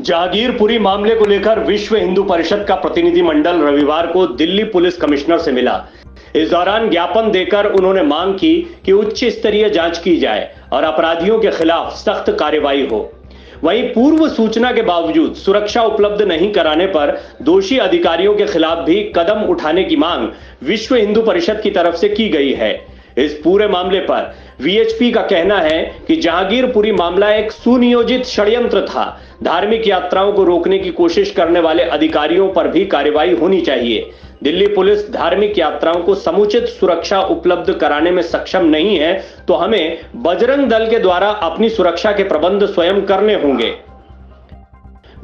जहांगीरपुरी मामले को लेकर विश्व हिंदू परिषद का प्रतिनिधिमंडल रविवार को दिल्ली पुलिस कमिश्नर से मिला। इस दौरान ज्ञापन देकर उन्होंने मांग की कि उच्च स्तरीय जांच की जाए और अपराधियों के खिलाफ सख्त कार्रवाई हो। वहीं पूर्व सूचना के बावजूद सुरक्षा उपलब्ध नहीं कराने पर दोषी अधिकारियों के खिलाफ भी कदम उठाने की मांग विश्व हिंदू परिषद की तरफ से की गई है। इस पूरे मामले पर वीएचपी का कहना है कि जहांगीरपुरी मामला एक सुनियोजित षड्यंत्र था। धार्मिक यात्राओं को रोकने की कोशिश करने वाले अधिकारियों पर भी कार्रवाई होनी चाहिए। दिल्ली पुलिस धार्मिक यात्राओं को समुचित सुरक्षा उपलब्ध कराने में सक्षम नहीं है, तो हमें बजरंग दल के द्वारा अपनी सुरक्षा के प्रबंध स्वयं करने होंगे।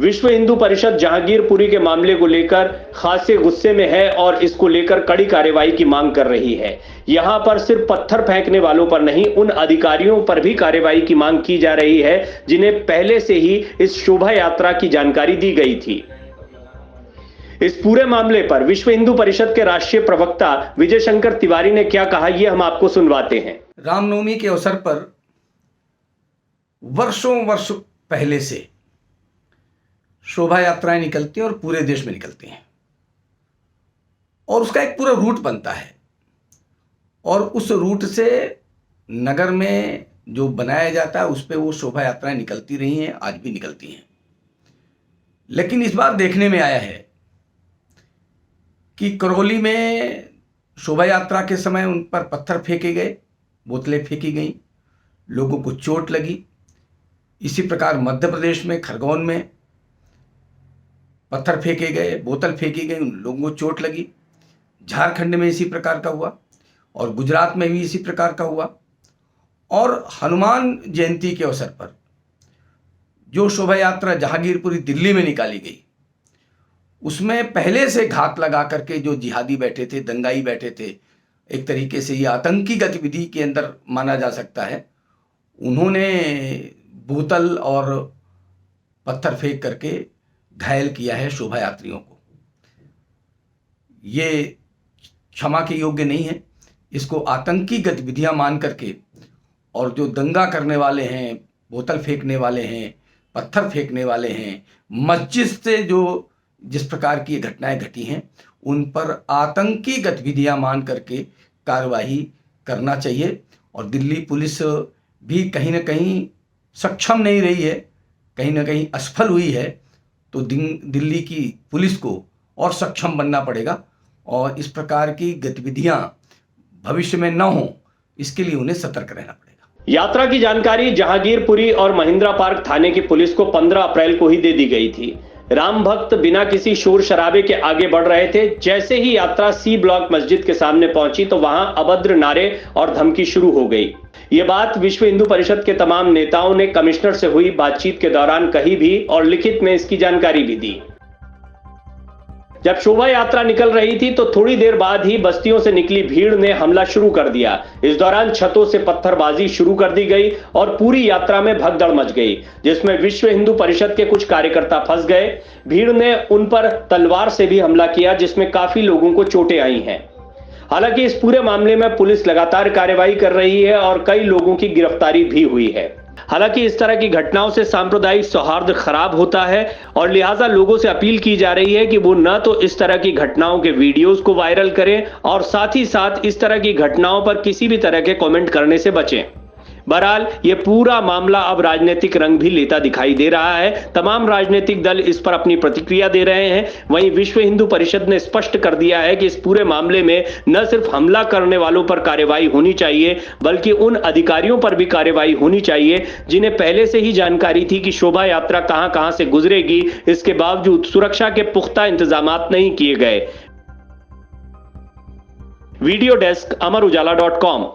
विश्व हिंदू परिषद जहांगीरपुरी के मामले को लेकर खासे गुस्से में है और इसको लेकर कड़ी कार्रवाई की मांग कर रही है। यहां पर सिर्फ पत्थर फेंकने वालों पर नहीं, उन अधिकारियों पर भी कार्रवाई की मांग की जा रही है जिन्हें पहले से ही इस शोभा यात्रा की जानकारी दी गई थी। इस पूरे मामले पर विश्व हिंदू परिषद के राष्ट्रीय प्रवक्ता विजय शंकर तिवारी ने क्या कहा, यह हम आपको सुनवाते हैं। रामनवमी के अवसर पर वर्षों वर्ष पहले से शोभा यात्राएं निकलती हैं और पूरे देश में निकलती हैं और उसका एक पूरा रूट बनता है और उस रूट से नगर में जो बनाया जाता है उस पे वो शोभा यात्राएं निकलती रही हैं, आज भी निकलती हैं। लेकिन इस बार देखने में आया है कि करौली में शोभा यात्रा के समय उन पर पत्थर फेंके गए, बोतलें फेंकी गईं, लोगों को चोट लगी। इसी प्रकार मध्य प्रदेश में खरगोन में पत्थर फेंके गए, बोतल फेंकी गई, उन लोगों को चोट लगी। झारखंड में इसी प्रकार का हुआ और गुजरात में भी इसी प्रकार का हुआ। और हनुमान जयंती के अवसर पर जो शोभा यात्रा जहांगीरपुरी दिल्ली में निकाली गई, उसमें पहले से घात लगा करके जो जिहादी बैठे थे, दंगाई बैठे थे, एक तरीके से ये आतंकी गतिविधि के अंदर माना जा सकता है, उन्होंने बोतल और पत्थर फेंक करके घायल किया है शोभा यात्रियों को। ये क्षमा के योग्य नहीं है। इसको आतंकी गतिविधियां मान करके और जो दंगा करने वाले हैं, बोतल फेंकने वाले हैं, पत्थर फेंकने वाले हैं, मस्जिद से जो जिस प्रकार की घटनाएं घटी हैं, उन पर आतंकी गतिविधियां मान करके कार्रवाई करना चाहिए। और दिल्ली पुलिस भी कहीं ना कहीं सक्षम नहीं रही है, कहीं ना कहीं असफल हुई है, तो दिल्ली की पुलिस को और सक्षम बनना पड़ेगा और इस प्रकार की गतिविधियां भविष्य में न हो, इसके लिए उन्हें सतर्क रहना पड़ेगा। यात्रा की जानकारी जहांगीरपुरी और महिंद्रा पार्क थाने की पुलिस को 15 अप्रैल को ही दे दी गई थी। राम भक्त बिना किसी शोर शराबे के आगे बढ़ रहे थे। जैसे ही यात्रा सी ब्लॉक मस्जिद के सामने पहुंची तो वहां अभद्र नारे और धमकी शुरू हो गई। ये बात विश्व हिंदू परिषद के तमाम नेताओं ने कमिश्नर से हुई बातचीत के दौरान कही भी और लिखित में इसकी जानकारी भी दी। जब शोभा यात्रा निकल रही थी तो थोड़ी देर बाद ही बस्तियों से निकली भीड़ ने हमला शुरू कर दिया। इस दौरान छतों से पत्थरबाजी शुरू कर दी गई और पूरी यात्रा में भगदड़ मच गई, जिसमें विश्व हिंदू परिषद के कुछ कार्यकर्ता फंस गए। भीड़ ने उन पर तलवार से भी हमला किया, जिसमें काफी लोगों को चोटें आई हैं। हालांकि इस पूरे मामले में पुलिस लगातार कार्रवाई कर रही है और कई लोगों की गिरफ्तारी भी हुई है। हालांकि इस तरह की घटनाओं से सांप्रदायिक सौहार्द खराब होता है और लिहाजा लोगों से अपील की जा रही है कि वो न तो इस तरह की घटनाओं के वीडियोस को वायरल करें और साथ ही साथ इस तरह की घटनाओं पर किसी भी तरह के कमेंट करने से बचें। बहरहाल ये पूरा मामला अब राजनीतिक रंग भी लेता दिखाई दे रहा है। तमाम राजनीतिक दल इस पर अपनी प्रतिक्रिया दे रहे हैं। वहीं विश्व हिंदू परिषद ने स्पष्ट कर दिया है कि इस पूरे मामले में न सिर्फ हमला करने वालों पर कार्रवाई होनी चाहिए, बल्कि उन अधिकारियों पर भी कार्रवाई होनी चाहिए जिन्हें पहले से ही जानकारी थी कि शोभा यात्रा कहां से गुजरेगी। इसके बावजूद सुरक्षा के पुख्ता इंतजामात नहीं किए गए। Video desk अमर-उजाला.com।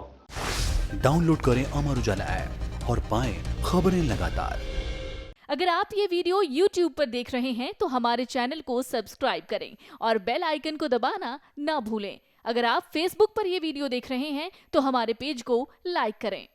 डाउनलोड करें अमर उजाला ऐप और पाएं खबरें लगातार। अगर आप ये वीडियो YouTube पर देख रहे हैं तो हमारे चैनल को सब्सक्राइब करें और बेल आइकन को दबाना ना भूलें। अगर आप Facebook पर ये वीडियो देख रहे हैं तो हमारे पेज को लाइक करें।